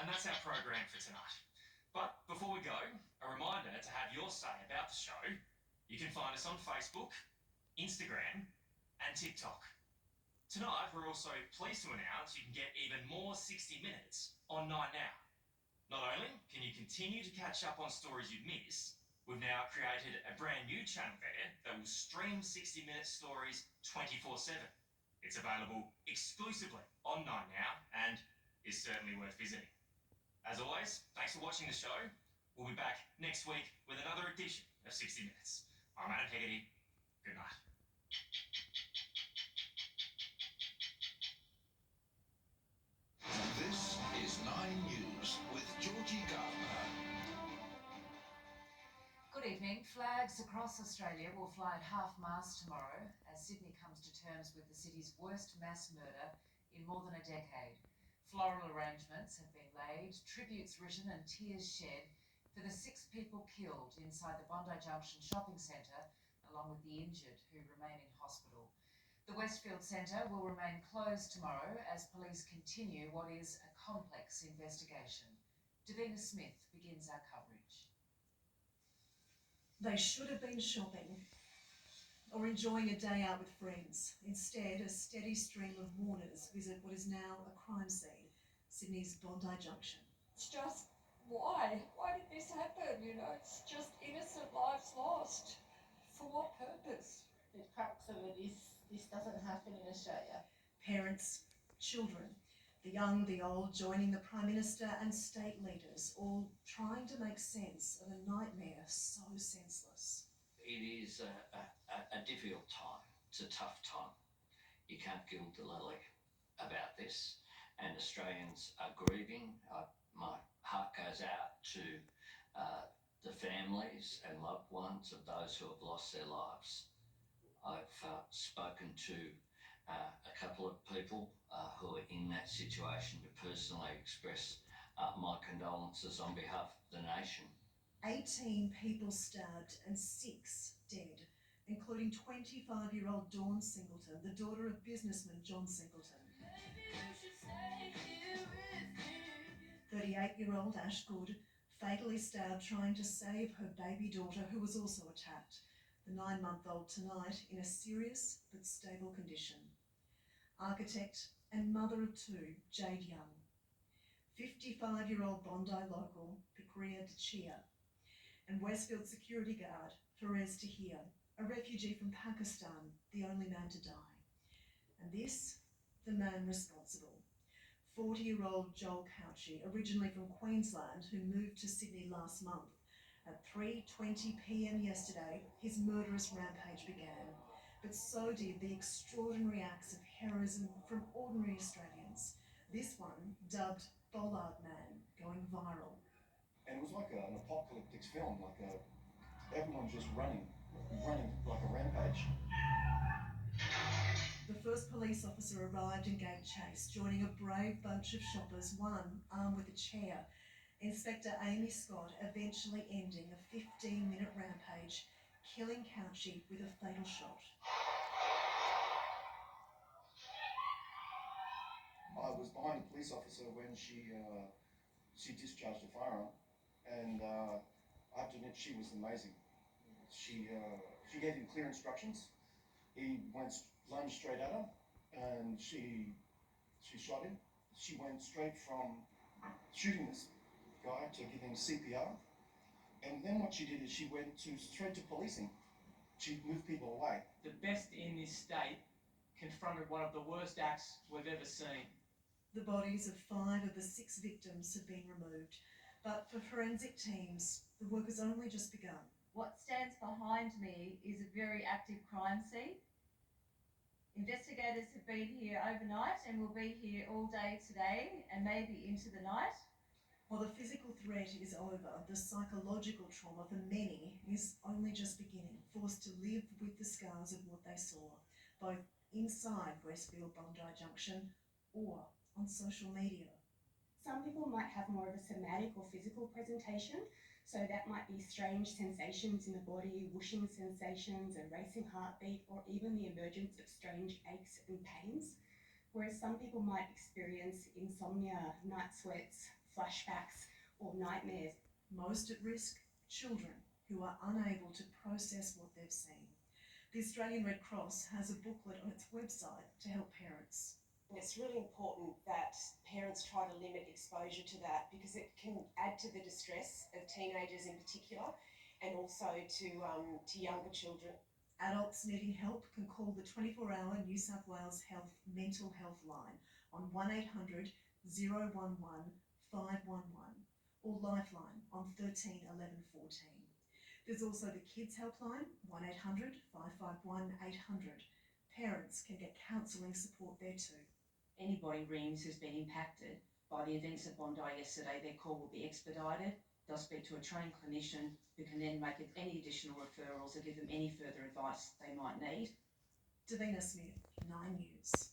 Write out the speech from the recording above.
And that's our program for tonight. But before we go, a reminder to have your say about the show. You can find us on Facebook, Instagram, and TikTok. Tonight, we're also pleased to announce you can get even more 60 Minutes on 9Now. Not only can you continue to catch up on stories you'd miss, we've now created a brand new channel there that will stream 60 Minute stories 24/7. It's available exclusively on 9Now and is certainly worth visiting. As always, thanks for watching the show. We'll be back next week with another edition of 60 Minutes. I'm Adam Hegarty. Good night. This is 9 News with Georgie Gardner. Good evening. Flags across Australia will fly at half-mast tomorrow as Sydney comes to terms with the city's worst mass murder in more than a decade. Floral arrangements have been laid, tributes written and tears shed for the 6 people killed inside the Bondi Junction shopping centre, along with the injured who remain in hospital. The Westfield Centre will remain closed tomorrow as police continue what is a complex investigation. Davina Smith begins our coverage. They should have been shopping or enjoying a day out with friends. Instead, a steady stream of mourners visit what is now a crime scene, Sydney's Bondi Junction. It's just, why? Why did this happen? You know, it's just innocent lives lost. For what purpose? The crux of it is this doesn't happen in Australia. Parents, children, the young, the old, joining the Prime Minister and state leaders, all trying to make sense of a nightmare so senseless. It is a difficult time. It's a tough time. You can't gild the lily about this, and Australians are grieving. My heart goes out to the families and loved ones of those who have lost their lives. I've spoken to a couple of people who are in that situation to personally express my condolences on behalf of the nation. 18 people stabbed and 6 dead, including 25-year-old Dawn Singleton, the daughter of businessman John Singleton. 38-year-old Ash Good, fatally stabbed trying to save her baby daughter, who was also attacked. The 9-month-old tonight in a serious but stable condition. Architect and mother of 2, Jade Young. 55-year-old Bondi local, Picaria Chia. And Westfield security guard, Perez Tahir, a refugee from Pakistan, the only man to die. And this, the man responsible. 40-year-old Joel Couchy, originally from Queensland, who moved to Sydney last month. At 3:20 p.m. yesterday, his murderous rampage began. But so did the extraordinary acts of heroism from ordinary Australians. This one, dubbed Bollard Man, going viral. And it was like an apocalyptic film, everyone just running like a rampage. The first police officer arrived and gave chase, joining a brave bunch of shoppers, one armed with a chair. Inspector Amy Scott eventually ending a 15-minute rampage, killing Couchy with a fatal shot. I was behind a police officer when she discharged a firearm, and I have to admit she was amazing. She gave him clear instructions. He lunged straight at her, and she shot him. She went straight from shooting this guy to giving CPR, and then what she did is she went straight to policing. She moved people away. The best in this state confronted one of the worst acts we've ever seen. The bodies of 5 of the 6 victims have been removed, but for forensic teams, the work has only just begun. What stands behind me is a very active crime scene. Investigators have been here overnight and will be here all day today and maybe into the night. While the physical threat is over, the psychological trauma for many is only just beginning, forced to live with the scars of what they saw, both inside Westfield Bondi Junction or on social media. Some people might have more of a somatic or physical presentation, so that might be strange sensations in the body, whooshing sensations, a racing heartbeat, or even the emergence of strange aches and pains. Whereas some people might experience insomnia, night sweats, flashbacks, or nightmares. Most at risk, children who are unable to process what they've seen. The Australian Red Cross has a booklet on its website to help parents. It's really important that parents try to limit exposure to that because it can add to the distress of teenagers in particular and also to younger children. Adults needing help can call the 24-hour New South Wales Health Mental Health line on 1800 011 511 or Lifeline on 13 11 14. There's also the Kids Helpline 1800 551 800. Parents can get counselling support there too. Anybody rings who's been impacted by the events at Bondi yesterday, their call will be expedited. They'll speak to a trained clinician who can then make any additional referrals or give them any further advice they might need. Davina Smith, 9 News.